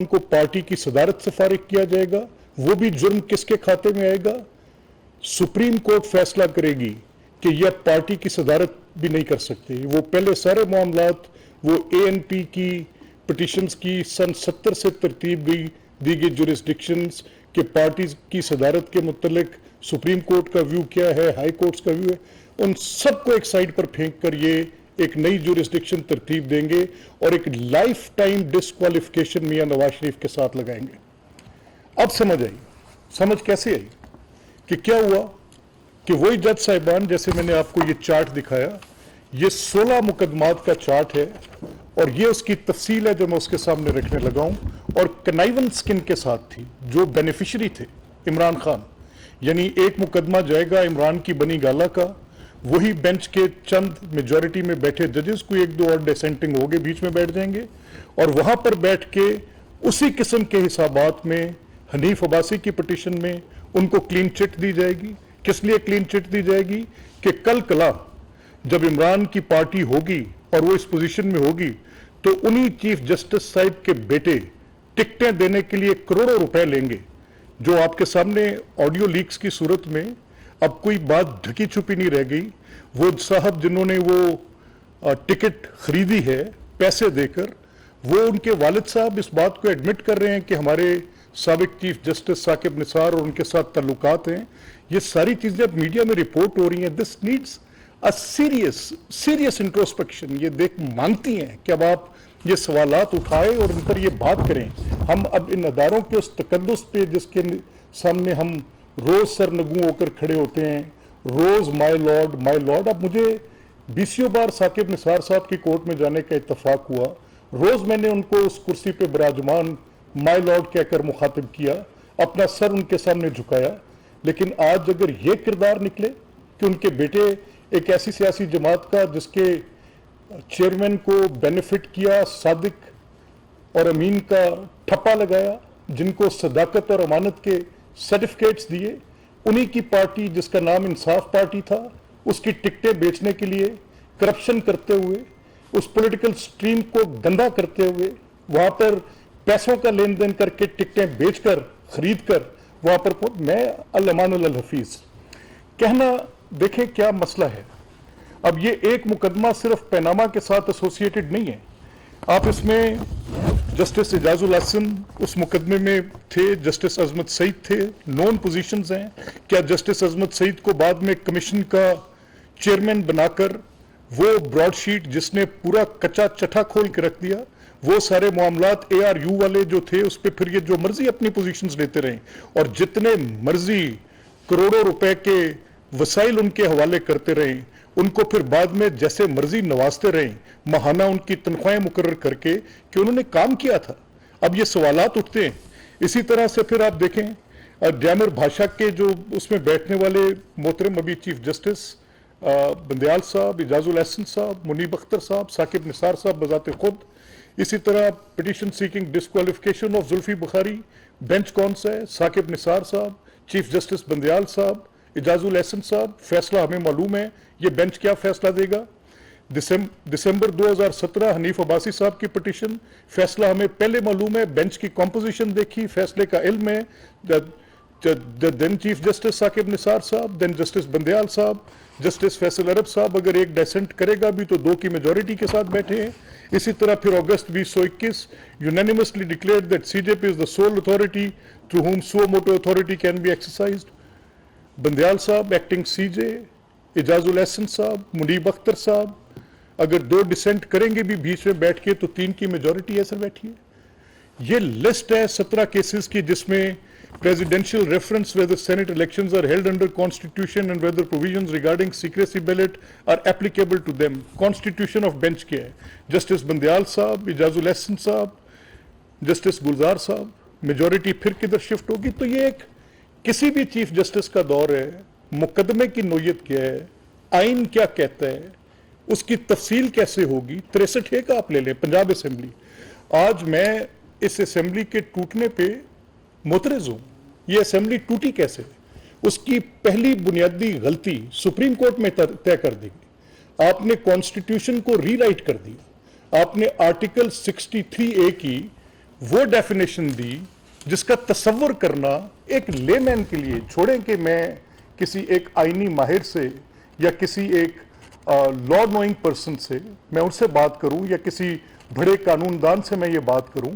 को पार्टी की सदारत से फारिग किया जाएगा, वो भी जुर्म किसके खाते में आएगा? सुप्रीम कोर्ट फैसला करेगी कि यह पार्टी की सदारत भी नहीं कर सकते। वो पहले सारे मामलात वो एएनपी की पिटिशंस की सन 70 से तरतीब दी गई जुरिस्डिक्शंस के पार्टी की सदारत के मुतल्लिक सुप्रीम कोर्ट का व्यू क्या है, हाई कोर्ट्स का व्यू है, उन सबको एक साइड पर फेंक कर ये एक नई जुरिस्डिक्शन तरतीब देंगे और एक लाइफ टाइम डिस्क्वालिफिकेशन मियां नवाज शरीफ के साथ लगाएंगे। अब समझ आई, समझ कैसे आई कि क्या हुआ कि वही जज साहिबान, जैसे मैंने आपको ये चार्ट दिखाया, ये 16 मुकदमात का चार्ट है और ये उसकी तफसील है जो मैं उसके सामने रखने लगा हूं। और कनाइवेंस किनके साथ थी? जो बेनिफिशरी थे इमरान खान, यानी एक मुकदमा जाएगा इमरान की बनी गाला का, वही बेंच के चंद मेजॉरिटी में बैठे जजेस, कोई एक दो और डिसेंटिंग हो गए बीच में बैठ जाएंगे और वहां पर बैठ के उसी किस्म के हिसाबात में हनीफ अब्बासी की पिटीशन में उनको क्लीन चिट दी जाएगी। किस लिए क्लीन चिट दी जाएगी? कि कल कला जब इमरान की पार्टी होगी और वो इस पोजीशन में होगी तो उन्हीं चीफ जस्टिस साहब के बेटे टिकटें देने के लिए करोड़ों रुपए लेंगे। जो आपके सामने ऑडियो लीक्स की सूरत में अब कोई बात ढकी छुपी नहीं रह गई। वो साहब जिन्होंने वो टिकट खरीदी है पैसे देकर, वो उनके वालिद साहब इस बात को एडमिट कर रहे हैं कि हमारे साबिक चीफ जस्टिस साकिब निसार और उनके साथ ताल्लुकात हैं। ये सारी चीजें अब मीडिया में रिपोर्ट हो रही हैं। This needs a serious introspection. ये देख मांगती हैं कि अब आप ये सवालात उठाएं और उन पर ये बात करें। हम अब इन अदारों के उस तकद्दुस पे जिसके सामने हम रोज सरनगू होकर खड़े होते हैं, रोज माय लॉर्ड। अब मुझे 20 बार साकिब निसार साहब की कोर्ट में जाने का इत्तफाक हुआ, रोज मैंने उनको उस कुर्सी पे विराजमान माय लॉर्ड कहकर मुखातिब किया, अपना सर उनके सामने झुकाया। लेकिन आज अगर ये किरदार निकले कि उनके बेटे एक ऐसी सियासी जमात का जिसके चेयरमैन को बेनिफिट किया, सादिक और अमीन का ठप्पा लगाया, जिनको सदाकत और अमानत के सर्टिफिकेट्स दिए, उन्हीं की पार्टी जिसका नाम इंसाफ पार्टी था, उसकी टिकटें बेचने के लिए करप्शन करते हुए, उस पॉलिटिकल स्ट्रीम को गंदा करते हुए, वहां पर पैसों का लेन देन करके टिकटें बेचकर खरीद कर वहां पर मैं अल-अमान अल हफीज कहना। देखें क्या मसला है। अब ये एक मुकदमा सिर्फ पैनामा के साथ एसोसिएटेड नहीं है। आप इसमें जस्टिस इजाजुल हसन उस मुकदमे में थे, जस्टिस अजमत सईद थे, नॉन पोजीशंस हैं। क्या जस्टिस अजमत सईद को बाद में कमीशन का चेयरमैन बनाकर वो ब्रॉडशीट जिसने पूरा कच्चा चट्टा खोल के रख दिया, वो सारे मामलात ARU वाले जो थे उस पर फिर ये जो मर्जी अपनी पोजीशंस लेते रहे और जितने मर्जी करोड़ों रुपए के वसाइल उनके हवाले करते रहे, उनको फिर बाद में जैसे मर्जी नवाजते रहे, माहाना उनकी तनख्वाहें मुकर्रर करके कि उन्होंने काम किया था। अब ये सवालात उठते हैं। इसी तरह से फिर आप देखें डैमर भाषा के जो उसमें बैठने वाले मोहतरम अभी चीफ जस्टिस बंदयाल साहब, इजाजुल हसन साहब, मुनीब अख्तर साहब, साकिब निसार साहब बजाते खुद, इसी तरह petition seeking disqualification of Zulfi Bukhari, bench कौन सा है? साकिब निसार साहब, चीफ जस्टिस बंदयाल साहब, इजाजुल हसन साहब। फैसला हमें मालूम है ये बेंच क्या फैसला देगा। दिसंबर 2017 हनीफ अब्बासी साहब की पिटीशन, फैसला हमें पहले मालूम है। बेंच की कॉम्पोजिशन देखी, फैसले का इल्म है। Then chief justice Saqib Nisar साहब, देन जस्टिस बंदयाल साहब, जस्टिस फैसल अरब साहब अगर एक डिसेंट करेगा भी तो 2 की मेजॉरिटी के साथ बैठे हैं। इसी तरह फिर अगस्त 2021 unanimously declared that CJP is the soul authority through whom suo motu authority can be exercised। Bandial साहब एक्टिंग CJ, इजाजुल हसन साहब, मुनीब अख्तर साहब अगर 2 डिसेंट करेंगे भी बीच में बैठ के तो 3 की मेजॉरिटी ऐसे बैठी है। ये लिस्ट है 17 केसेस की जिसमें presidential reference whether Senate elections are held under Constitution and whether provisions regarding secrecy ballot are applicable to them। Constitution of bench क्या है? Justice बंदयाल साहब, इजाजुल हसन साहब, Justice गुलजार साहब, मेजॉरिटी फिर किधर शिफ्ट होगी? तो ये एक किसी भी चीफ जस्टिस का दौर है। मुकदमे की नोयत क्या है, आइन क्या कहता है, उसकी तफसील कैसे होगी। 63 का आप ले लें पंजाब असेंबली। आज मैं इस असेंबली के टूटने पे मोतरज हूं। ये असेंबली टूटी कैसे? उसकी पहली बुनियादी गलती सुप्रीम कोर्ट में तय कर दी गई। आपने कॉन्स्टिट्यूशन को रीराइट कर दिया। आपने आर्टिकल 63A की وہ ڈیفینیشن دی جس کا تصور کرنا ایک لے مین کے لیے، چھوڑیں کہ میں کسی ایک آئینی ماہر سے یا کسی ایک لا نوئنگ پرسن سے میں ان سے بات کروں یا کسی بڑے قانون دان سے میں یہ بات کروں،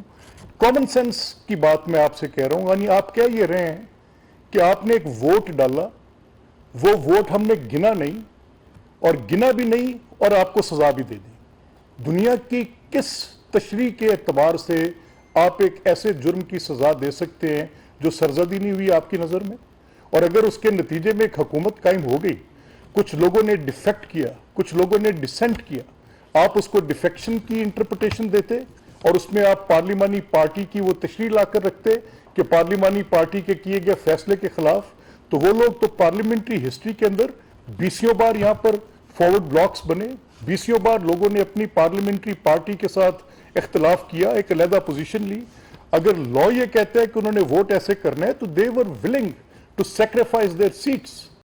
کامن سینس کی بات میں آپ سے کہہ رہا ہوں. یعنی آپ کہہ یہ رہے ہیں کہ آپ نے ایک ووٹ ڈالا، وہ ووٹ ہم نے گنا نہیں اور گنا بھی نہیں اور آپ کو سزا بھی دے دی. دنیا کی کس تشریح کے اعتبار سے آپ ایک ایسے جرم کی سزا دے سکتے ہیں جو سرزدی نہیں ہوئی آپ کی نظر میں؟ اور اگر اس کے نتیجے میں ایک حکومت قائم ہو گئی، کچھ لوگوں نے ڈیفیکٹ کیا، کچھ لوگوں نے ڈسینٹ کیا، آپ اس کو ڈیفیکشن کی انٹرپریٹیشن دیتے اور اس میں آپ پارلیمانی پارٹی کی وہ تشریح لا کر رکھتے کہ پارلیمانی پارٹی کے کیے گئے فیصلے کے خلاف، تو وہ لوگ تو پارلیمنٹری ہسٹری کے اندر بیسیوں بار یہاں پر فارورڈ بلاکس بنے، بیسیوں بار لوگوں نے اپنی پارلیمنٹری پارٹی کے ساتھ اختلاف کیا، ایک علیحدہ پوزیشن لی. اگر لا یہ کہتا ہے کہ انہوں نے ووٹ ایسے کرنا ہے تو they were willing to sacrifice their seats.